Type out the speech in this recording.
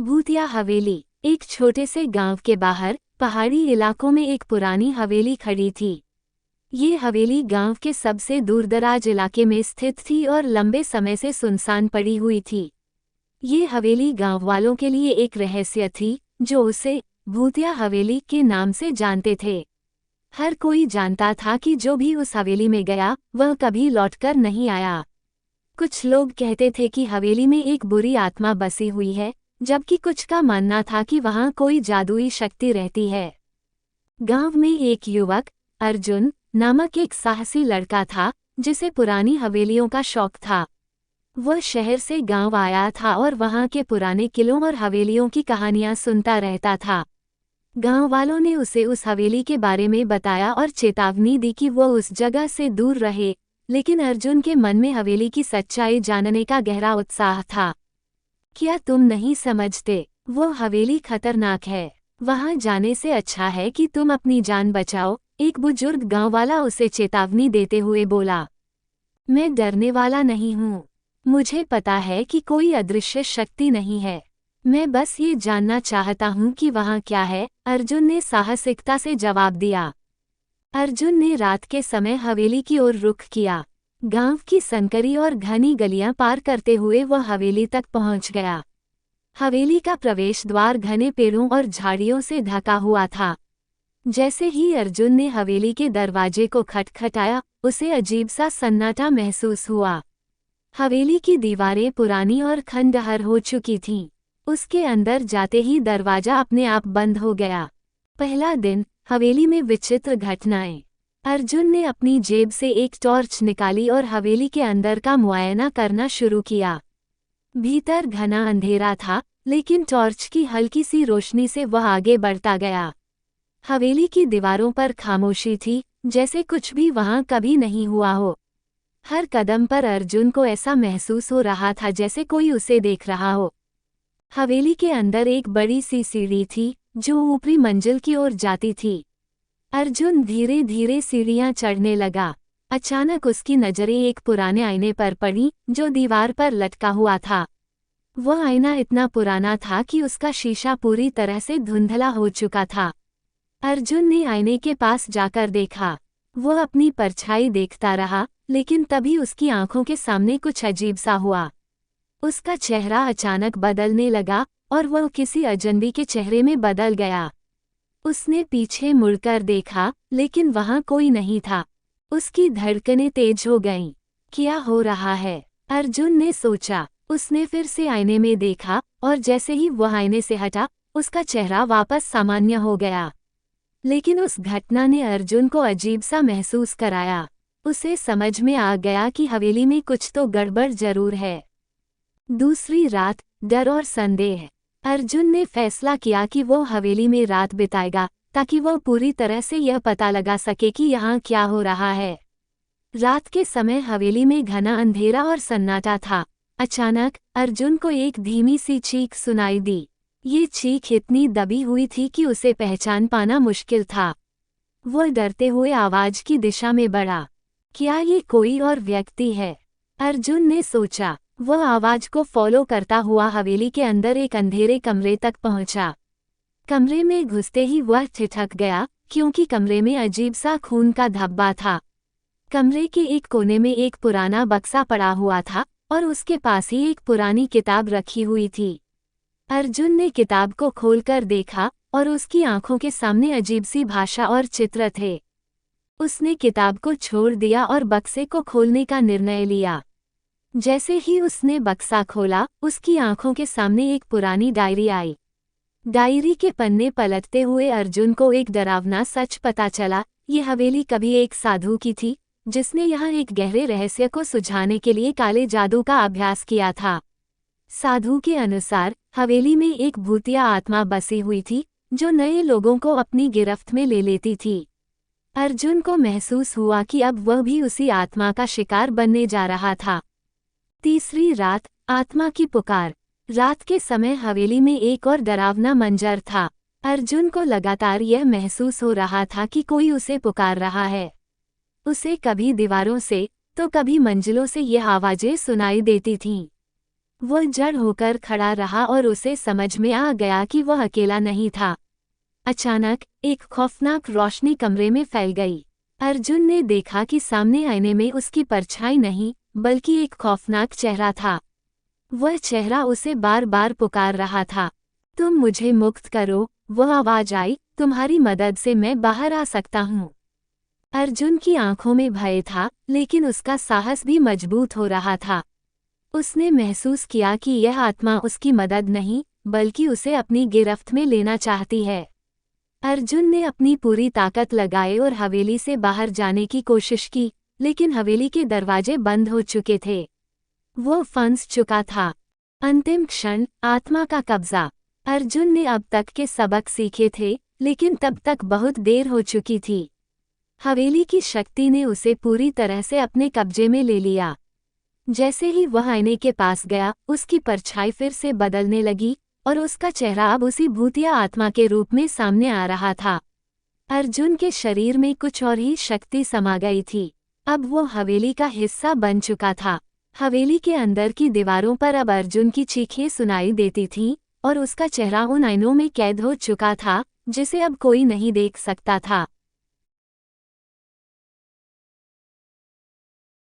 भूतिया हवेली। एक छोटे से गांव के बाहर पहाड़ी इलाकों में एक पुरानी हवेली खड़ी थी। ये हवेली गांव के सबसे दूरदराज इलाके में स्थित थी और लंबे समय से सुनसान पड़ी हुई थी। ये हवेली गांव वालों के लिए एक रहस्य थी, जो उसे भूतिया हवेली के नाम से जानते थे। हर कोई जानता था कि जो भी उस हवेली में गया वह कभी लौटकर नहीं आया। कुछ लोग कहते थे कि हवेली में एक बुरी आत्मा बसी हुई है, जबकि कुछ का मानना था कि वहां कोई जादुई शक्ति रहती है। गांव में एक युवक अर्जुन नामक एक साहसी लड़का था, जिसे पुरानी हवेलियों का शौक था। वह शहर से गांव आया था और वहां के पुराने किलों और हवेलियों की कहानियां सुनता रहता था। गांव वालों ने उसे उस हवेली के बारे में बताया और चेतावनी दी कि वह उस जगह से दूर रहे, लेकिन अर्जुन के मन में हवेली की सच्चाई जानने का गहरा उत्साह था। क्या तुम नहीं समझते? वो हवेली खतरनाक है। वहां जाने से अच्छा है कि तुम अपनी जान बचाओ, एक बुजुर्ग गांव वाला उसे चेतावनी देते हुए बोला। मैं डरने वाला नहीं हूँ। मुझे पता है कि कोई अदृश्य शक्ति नहीं है। मैं बस ये जानना चाहता हूँ कि वहाँ क्या है, अर्जुन ने साहसिकता से जवाब दिया। अर्जुन ने रात के समय हवेली की ओर रुख किया। गांव की संकरी और घनी गलियां पार करते हुए वह हवेली तक पहुंच गया। हवेली का प्रवेश द्वार घने पेड़ों और झाड़ियों से ढका हुआ था। जैसे ही अर्जुन ने हवेली के दरवाजे को खटखटाया, उसे अजीब सा सन्नाटा महसूस हुआ। हवेली की दीवारें पुरानी और खंडहर हो चुकी थीं। उसके अंदर जाते ही दरवाजा अपने आप बंद हो गया। पहला दिन, हवेली में विचित्र घटनाएं। अर्जुन ने अपनी जेब से एक टॉर्च निकाली और हवेली के अंदर का मुआयना करना शुरू किया। भीतर घना अंधेरा था, लेकिन टॉर्च की हल्की सी रोशनी से वह आगे बढ़ता गया। हवेली की दीवारों पर खामोशी थी, जैसे कुछ भी वहां कभी नहीं हुआ हो। हर कदम पर अर्जुन को ऐसा महसूस हो रहा था जैसे कोई उसे देख रहा हो। हवेली के अंदर एक बड़ी सी सीढ़ी थी, जो ऊपरी मंजिल की ओर जाती थी। अर्जुन धीरे धीरे सीढ़ियां चढ़ने लगा। अचानक उसकी नजरें एक पुराने आईने पर पड़ी, जो दीवार पर लटका हुआ था। वह आईना इतना पुराना था कि उसका शीशा पूरी तरह से धुंधला हो चुका था। अर्जुन ने आईने के पास जाकर देखा। वह अपनी परछाई देखता रहा, लेकिन तभी उसकी आंखों के सामने कुछ अजीब सा हुआ। उसका चेहरा अचानक बदलने लगा और वह किसी अजनबी के चेहरे में बदल गया। उसने पीछे मुड़कर देखा, लेकिन वहां कोई नहीं था। उसकी धड़कनें तेज हो गईं। क्या हो रहा है? अर्जुन ने सोचा। उसने फिर से आईने में देखा, और जैसे ही वह आईने से हटा, उसका चेहरा वापस सामान्य हो गया। लेकिन उस घटना ने अर्जुन को अजीब सा महसूस कराया। उसे समझ में आ गया कि हवेली में कुछ तो गड़बड़ जरूर है। दूसरी रात, डर और संदेह। अर्जुन ने फैसला किया कि वो हवेली में रात बिताएगा, ताकि वह पूरी तरह से यह पता लगा सके कि यहाँ क्या हो रहा है। रात के समय हवेली में घना अंधेरा और सन्नाटा था। अचानक अर्जुन को एक धीमी सी चीख सुनाई दी। ये चीख इतनी दबी हुई थी कि उसे पहचान पाना मुश्किल था। वह डरते हुए आवाज की दिशा में बढ़ा। क्या ये कोई और व्यक्ति है? अर्जुन ने सोचा। वह आवाज को फॉलो करता हुआ हवेली के अंदर एक अंधेरे कमरे तक पहुंचा। कमरे में घुसते ही वह ठिठक गया, क्योंकि कमरे में अजीब सा खून का धब्बा था। कमरे के एक कोने में एक पुराना बक्सा पड़ा हुआ था, और उसके पास ही एक पुरानी किताब रखी हुई थी। अर्जुन ने किताब को खोलकर देखा, और उसकी आंखों के सामने अजीब सी भाषा और चित्र थे। उसने किताब को छोड़ दिया और बक्से को खोलने का निर्णय लिया। जैसे ही उसने बक्सा खोला, उसकी आंखों के सामने एक पुरानी डायरी आई। डायरी के पन्ने पलटते हुए अर्जुन को एक डरावना सच पता चला। ये हवेली कभी एक साधु की थी, जिसने यहाँ एक गहरे रहस्य को सुलझाने के लिए काले जादू का अभ्यास किया था। साधु के अनुसार हवेली में एक भूतिया आत्मा बसी हुई थी, जो नए लोगों को अपनी गिरफ्त में ले लेती थी। अर्जुन को महसूस हुआ कि अब वह भी उसी आत्मा का शिकार बनने जा रहा था। तीसरी रात, आत्मा की पुकार। रात के समय हवेली में एक और डरावना मंजर था। अर्जुन को लगातार यह महसूस हो रहा था कि कोई उसे पुकार रहा है। उसे कभी दीवारों से, तो कभी मंजिलों से यह आवाजें सुनाई देती थीं। वह जड़ होकर खड़ा रहा और उसे समझ में आ गया कि वह अकेला नहीं था। अचानक एक खौफनाक रोशनी कमरे में फैल गई। अर्जुन ने देखा कि सामने आईने में उसकी परछाई नहीं, बल्कि एक खौफनाक चेहरा था। वह चेहरा उसे बार बार पुकार रहा था, तुम मुझे मुक्त करो। वह आवाज आई, तुम्हारी मदद से मैं बाहर आ सकता हूँ। अर्जुन की आंखों में भय था, लेकिन उसका साहस भी मजबूत हो रहा था। उसने महसूस किया कि यह आत्मा उसकी मदद नहीं, बल्कि उसे अपनी गिरफ्त में लेना चाहती है। अर्जुन ने अपनी पूरी ताकत लगाई और हवेली से बाहर जाने की कोशिश की, लेकिन हवेली के दरवाजे बंद हो चुके थे। वो फंस चुका था। अंतिम क्षण, आत्मा का कब्जा। अर्जुन ने अब तक के सबक सीखे थे, लेकिन तब तक बहुत देर हो चुकी थी। हवेली की शक्ति ने उसे पूरी तरह से अपने कब्जे में ले लिया। जैसे ही वह आईने के पास गया, उसकी परछाई फिर से बदलने लगी और उसका चेहरा अब उसी भूतिया आत्मा के रूप में सामने आ रहा था। अर्जुन के शरीर में कुछ और ही शक्ति समा गई थी। अब वो हवेली का हिस्सा बन चुका था। हवेली के अंदर की दीवारों पर अब अर्जुन की चीखें सुनाई देती थीं और उसका चेहरा उन आईनों में कैद हो चुका था, जिसे अब कोई नहीं देख सकता था।